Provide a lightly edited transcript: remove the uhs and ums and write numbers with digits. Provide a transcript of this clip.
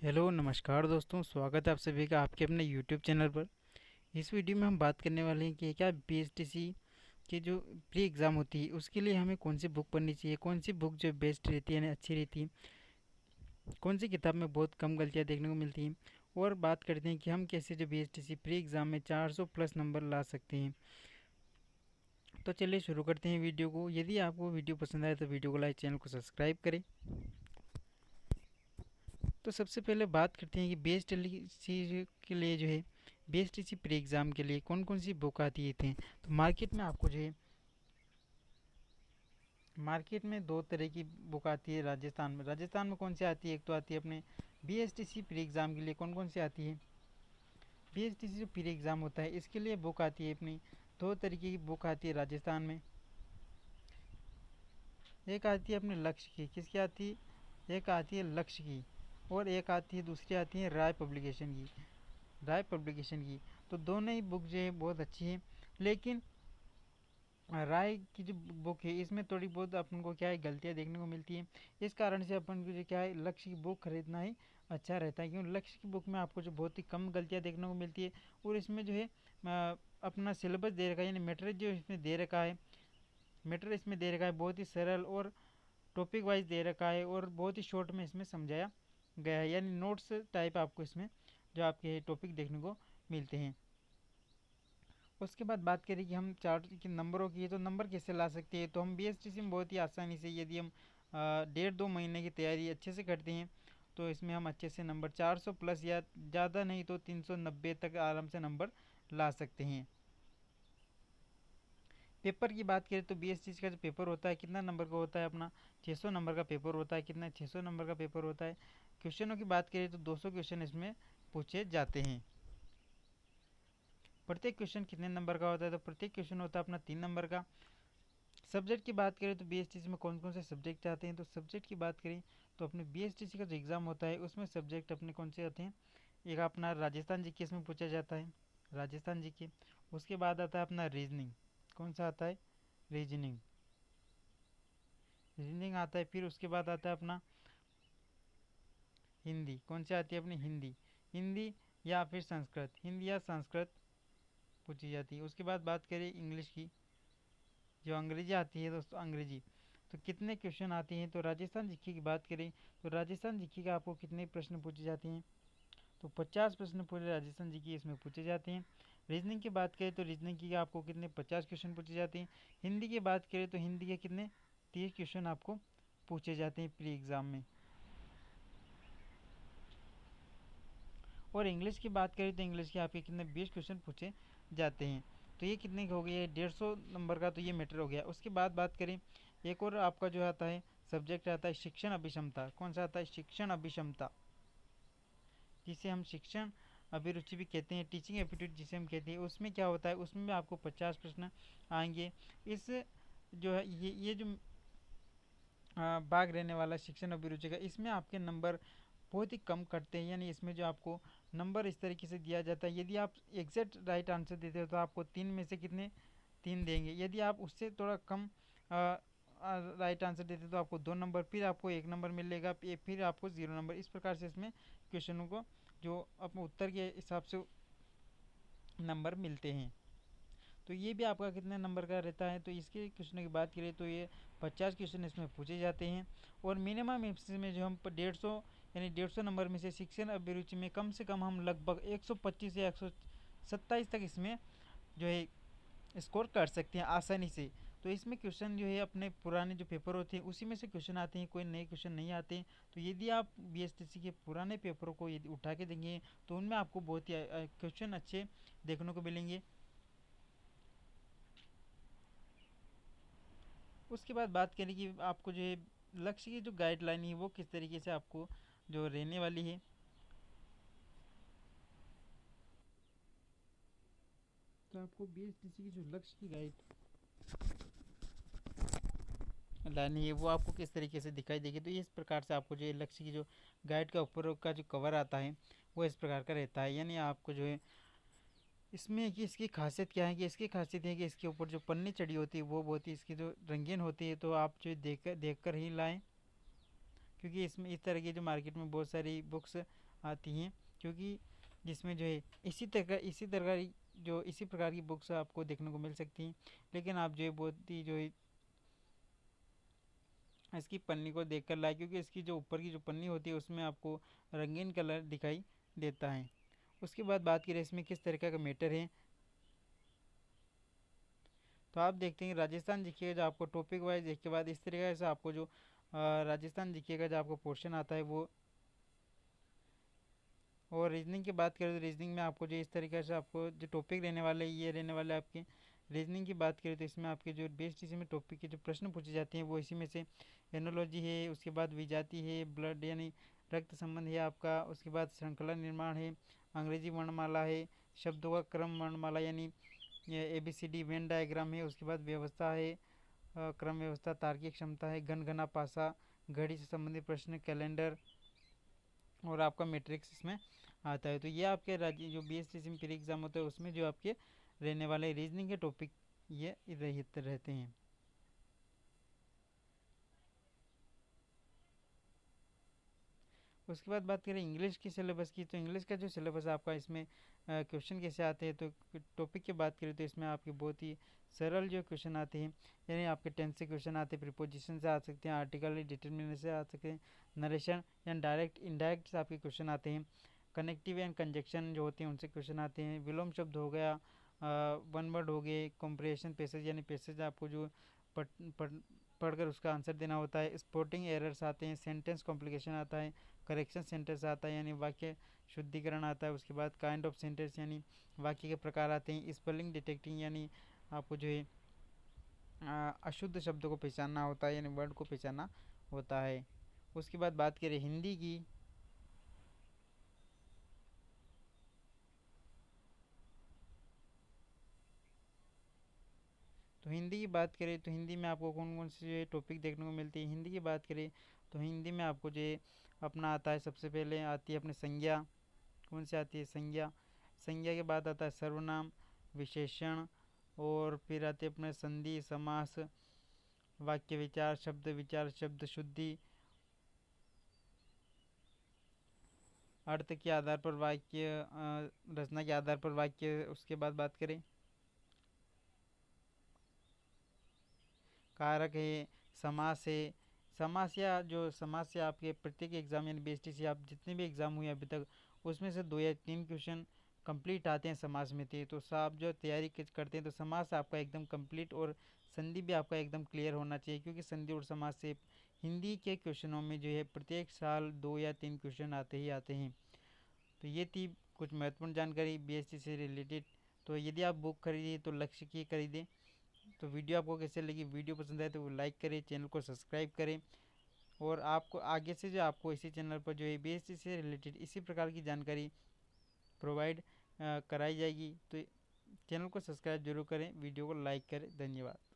Hello नमस्कार दोस्तों, स्वागत है आप सभी का आपके अपने यूट्यूब चैनल पर। इस वीडियो में हम बात करने वाले हैं कि क्या बीएसटीसी की जो प्री एग्ज़ाम होती है उसके लिए हमें कौन सी बुक पढ़नी चाहिए, कौन सी बुक जो बेस्ट रहती है यानी अच्छी रहती है, कौन सी किताब में बहुत कम गलतियाँ देखने को मिलती हैं। और बात करते हैं कि हम कैसे जो बीएसटीसी प्री एग्ज़ाम में 400 प्लस नंबर ला सकते हैं। तो चलिए शुरू करते हैं वीडियो को। यदि आपको वीडियो पसंद आए तो वीडियो को लाइक, चैनल को सब्सक्राइब करें। तो सबसे पहले बात करते हैं कि बीएसटीसी के लिए जो है बीएसटीसी प्री एग्ज़ाम के लिए कौन कौन सी बुक आती है। तो मार्केट में आपको जो है मार्केट में दो तरह की बुक आती है। राजस्थान में कौन सी आती है, एक तो आती है अपने बीएसटीसी प्री एग्ज़ाम के लिए कौन कौन सी आती है। बीएसटीसी जो प्री एग्ज़ाम होता है इसके लिए बुक आती है अपनी दो तरीके की बुक आती है राजस्थान में। एक आती है अपने लक्ष्य की, किसकी आती है, एक आती है लक्ष्य की, और एक आती है दूसरी आती है राय पब्लिकेशन की। तो दोनों ही बुक जो है बहुत अच्छी है, लेकिन राय की जो बुक है इसमें थोड़ी बहुत अपन को क्या है गलतियाँ देखने को मिलती है। इस कारण से अपन को जो क्या है लक्ष्य की बुक खरीदना ही अच्छा रहता है, क्योंकि लक्ष्य की बुक में आपको जो बहुत ही कम गलतियाँ देखने को मिलती है। और इसमें जो है अपना सिलेबस दे रखा है, यानी मेटेरियल जो इसमें दे रखा है, बहुत ही सरल और टॉपिक वाइज दे रखा है, और बहुत ही शॉर्ट में इसमें समझाया गया है, यानी नोट्स टाइप आपको इसमें जो आपके टॉपिक देखने को मिलते हैं। उसके बाद बात करें कि हम चार्ट के नंबरों की, तो नंबर कैसे ला सकते हैं। तो हम बीएसटीसी में बहुत ही आसानी से, यदि हम 1.5-2 महीने की तैयारी अच्छे से करते हैं तो इसमें हम अच्छे से नंबर 400 प्लस या ज़्यादा नहीं तो 390 तक आराम से नंबर ला सकते हैं। पेपर की बात करें तो बीएसटीसी का जो पेपर होता है कितना नंबर का होता है अपना 600 नंबर का पेपर होता है। कितना 600 नंबर का पेपर होता है। क्वेश्चनों की बात करें तो 200 क्वेश्चन इसमें पूछे जाते हैं। प्रत्येक क्वेश्चन कितने नंबर का होता है, तो प्रत्येक क्वेश्चन होता है अपना 3 नंबर का। सब्जेक्ट की बात करें तो बीएसटीसी में कौन कौन से सब्जेक्ट आते हैं, तो सब्जेक्ट की बात करें तो अपने बीएसटीसी का जो एग्ज़ाम होता है उसमें सब्जेक्ट अपने कौन से आते हैं। एक अपना राजस्थान जीके इसमें पूछा जाता है, राजस्थान जीके। उसके बाद आता है अपना रीजनिंग, कौन सा आता है, रीजनिंग रीजनिंग आता है। फिर उसके बाद आता है अपना हिंदी, कौन सी आती है अपनी हिंदी, हिंदी या फिर संस्कृत, हिंदी या संस्कृत पूछी जाती है। उसके बाद बात करें इंग्लिश की, जो अंग्रेजी आती है दोस्तों, अंग्रेजी। तो कितने क्वेश्चन आते हैं, तो राजस्थान जीके की बात करें तो राजस्थान जीके का आपको कितने प्रश्न पूछे जाते हैं, तो 50 प्रश्न पूरे राजस्थान जीके इसमें पूछे जाते हैं। रीजनिंग की बात करें तो रीजनिंग की आपको कितने 50 क्वेश्चन पूछे जाते हैं। हिंदी की बात करें तो हिंदी के कितने 30 क्वेश्चन आपको पूछे जाते हैं प्री एग्ज़ाम में। और इंग्लिश की बात करें तो इंग्लिश के आपके कितने 20 क्वेश्चन पूछे जाते हैं। तो ये कितने का हो गया, 150 नंबर का, तो ये मैटर हो गया। उसके बाद बात करें एक और आपका जो आता है सब्जेक्ट आता है शिक्षण अभिक्षमता, कौन सा आता है, शिक्षण अभिक्षमता, जिसे हम शिक्षण अभिरुचि भी कहते हैं, टीचिंग एप्टीट्यूड जिसे हम कहते हैं। उसमें क्या होता है, उसमें भी आपको 50 प्रश्न आएंगे। इस जो है ये जो भाग रहने वाला शिक्षण अभिरुचि का, इसमें आपके नंबर बहुत ही कम कटते हैं, यानी इसमें जो आपको नंबर इस तरीके से दिया जाता है, यदि आप एग्जैक्ट राइट आंसर देते हो तो आपको 3 में से कितने 3 देंगे। यदि आप उससे थोड़ा कम राइट आंसर देते तो आपको 2 नंबर, फिर आपको 1 नंबर मिलेगा, फिर आपको 0 नंबर। इस प्रकार से इसमें क्वेश्चनों को जो अपने उत्तर के हिसाब से नंबर मिलते हैं। तो ये भी आपका कितने नंबर का रहता है, तो इसके क्वेश्चन की बात करें तो ये 50 क्वेश्चन इसमें पूछे जाते हैं। और मिनिमम इसमें जो हम 150 यानी 150 नंबर में से शिक्षण अभिरुचि में कम से कम हम लगभग 125 या 127 तक इसमें जो है स्कोर कर सकते हैं आसानी से। तो इसमें क्वेश्चन जो है अपने पुराने जो पेपर होते हैं उसी में से क्वेश्चन आते हैं, कोई नए क्वेश्चन नहीं आते हैं। तो यदि आप बीएसटीसी के पुराने पेपरों को यदि उठा के देंगे तो उनमें आपको बहुत ही क्वेश्चन अच्छे देखने को मिलेंगे। उसके बाद बात करें कि आपको जो है लक्ष्य की जो गाइडलाइन है वो किस तरीके से आपको जो रहने वाली है। तो आपको बीएसटीसी की जो लक्ष्य की गाइडलाइन है वो आपको किस तरीके से दिखाई देगी, तो इस प्रकार से आपको जो है लक्ष्य की जो गाइड का ऊपर का जो कवर आता है वो इस प्रकार का रहता है। यानी आपको जो है इसमें कि इसकी खासियत क्या है, कि इसकी खासियत है कि इसके ऊपर जो पन्नी चढ़ी होती है वो बहुत ही इसकी जो रंगीन होती है, तो आप जो देख कर ही लाएँ, क्योंकि इसमें इस तरह की जो मार्केट में बहुत सारी बुक्स आती हैं, क्योंकि जिसमें जो है इसी प्रकार की बुक्स आपको देखने को मिल सकती हैं। लेकिन आप जो है बहुत ही जो है इसकी पन्नी को देख कर लाए, क्योंकि इसकी जो ऊपर की जो पन्नी होती है उसमें आपको रंगीन कलर दिखाई देता है। उसके बाद बात करें इसमें किस तरीके का मैटर है, तो आप देखते हैं राजस्थान जीके का जो आपको टॉपिक वाइज एक के बाद इस तरीके से आपको जो राजस्थान जीके का जो आपको पोर्शन आता है वो। और रीजनिंग की बात करें तो रीजनिंग में आपको जो इस तरीके से आपको जो टॉपिक रहने वाले ये रहने वाले आपके। रीजनिंग की बात करें तो इसमें आपके जो बेस्ट इसी में टॉपिक के जो प्रश्न पूछे जाते हैं वो इसी में से एनोलॉजी है, उसके बाद विजाति है, ब्लड यानी रक्त संबंध है आपका, उसके बाद श्रृंखला निर्माण है, अंग्रेजी वर्णमाला है, शब्दों का क्रम वर्णमाला यानी ये ABCD वेन डायग्राम है, उसके बाद व्यवस्था है, क्रम व्यवस्था, तार्किक क्षमता है, घन घना पासा, घड़ी से संबंधित प्रश्न, कैलेंडर और आपका मैट्रिक्स इसमें आता है। तो ये आपके राज्य जो BSTC में प्री एग्ज़ाम होता है उसमें जो आपके रहने वाले रीजनिंग के टॉपिक ये रहते हैं। उसके बाद बात करें इंग्लिश की सिलेबस की, तो इंग्लिश का जो सिलेबस आपका इसमें क्वेश्चन कैसे आते हैं, तो टॉपिक की बात करें तो इसमें आपके बहुत ही सरल जो क्वेश्चन आते हैं, यानी आपके टेंस से क्वेश्चन आते हैं, प्रीपोजिशन से आ सकते हैं, आर्टिकल डिटर्मिनेंट से आ सकते हैं, नरेशन या डायरेक्ट इनडायरेक्ट से आपके क्वेश्चन आते हैं, कनेक्टिव एंड कंजक्शन जो होते हैं उनसे क्वेश्चन आते हैं, विलोम शब्द हो गया, वन वर्ड हो गए, कॉम्प्रिहेंशन पैसेज यानी पैसेज आपको जो पढ़ पढ़ पढ़कर उसका आंसर देना होता है, स्पोर्टिंग एरर्स आते हैं, सेंटेंस कॉम्प्लिकेशन आता है, करेक्शन सेंटेंस आता है यानी वाक्य शुद्धिकरण आता है, उसके बाद काइंड ऑफ सेंटेंस यानी वाक्य के प्रकार आते हैं, स्पेलिंग डिटेक्टिंग यानी आपको जो है अशुद्ध शब्दों को पहचानना होता है यानी वर्ड को पहचानना होता है। उसके बाद बात करें हिंदी की, तो हिंदी की बात करें तो हिंदी में आपको कौन कौन से टॉपिक देखने को मिलती है। हिंदी की बात करें तो हिंदी में आपको जो अपना आता है, सबसे पहले आती है अपने संज्ञा। कौन सी आती है? संज्ञा। संज्ञा के बाद आता है सर्वनाम, विशेषण, और फिर आते हैं अपने संधि, समास, वाक्य विचार, शब्द शुद्धि, अर्थ के आधार पर वाक्य, रचना के आधार पर वाक्य। उसके बाद बात करें कारक है, समास है। समास या जो समास से आपके प्रत्येक एग्जाम यानी BSTC आप जितने भी एग्जाम हुए अभी तक उसमें से 2 या 3 क्वेश्चन कंप्लीट आते हैं समास में थे, तो आप जो तैयारी करते हैं तो समास आपका एकदम कंप्लीट और संधि भी आपका एकदम क्लियर होना चाहिए, क्योंकि संधि और समास से हिंदी के क्वेश्चनों में जो है प्रत्येक साल 2 या 3 क्वेश्चन आते ही आते हैं। तो ये थी कुछ महत्वपूर्ण जानकारी BSTC से रिलेटेड। तो यदि आप बुक खरीदिए तो लक्ष्य की खरीदें। तो वीडियो आपको कैसे लगी? वीडियो पसंद आए तो लाइक करें, चैनल को सब्सक्राइब करें, और आपको आगे से जो आपको इसी चैनल पर जो है BSTC से रिलेटेड इसी प्रकार की जानकारी प्रोवाइड कराई जाएगी। तो चैनल को सब्सक्राइब जरूर करें, वीडियो को लाइक करें। धन्यवाद।